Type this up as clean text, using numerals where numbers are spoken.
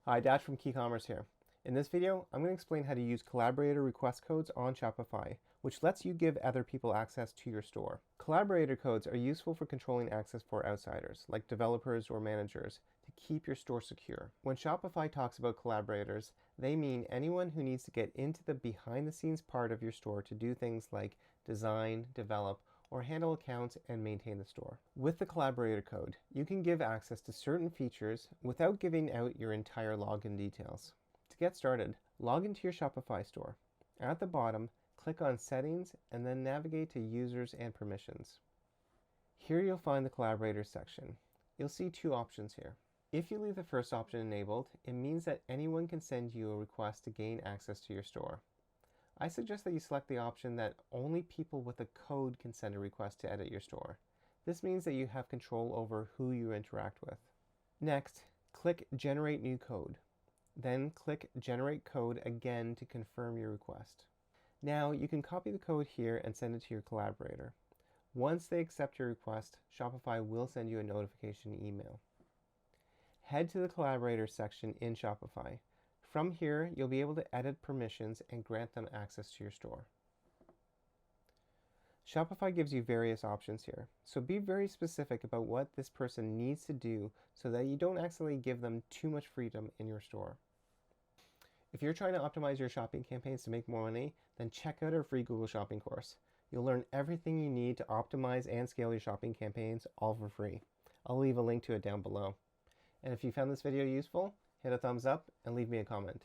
Hi, Dash from KeyCommerce here. In this video, I'm going to explain how to use Collaborator request codes on Shopify, which lets you give other people access to your store. Collaborator codes are useful for controlling access for outsiders, like developers or managers, to keep your store secure. When Shopify talks about collaborators, they mean anyone who needs to get into the behind-the-scenes part of your store to do things like design, develop, or handle accounts and maintain the store. With the Collaborator code, you can give access to certain features without giving out your entire login details. To get started, log into your Shopify store. At the bottom, click on Settings and then navigate to Users and Permissions. Here you'll find the Collaborators section. You'll see two options here. If you leave the first option enabled, it means that anyone can send you a request to gain access to your store. I suggest that you select the option that only people with a code can send a request to edit your store. This means that you have control over who you interact with. Next, click Generate New Code. Then click Generate Code again to confirm your request. Now you can copy the code here and send it to your collaborator. Once they accept your request, Shopify will send you a notification email. Head to the Collaborators section in Shopify. From here, you'll be able to edit permissions and grant them access to your store. Shopify gives you various options here, so be very specific about what this person needs to do so that you don't accidentally give them too much freedom in your store. If you're trying to optimize your shopping campaigns to make more money, then check out our free Google Shopping course. You'll learn everything you need to optimize and scale your shopping campaigns all for free. I'll leave a link to it down below. And if you found this video useful, hit a thumbs up and leave me a comment.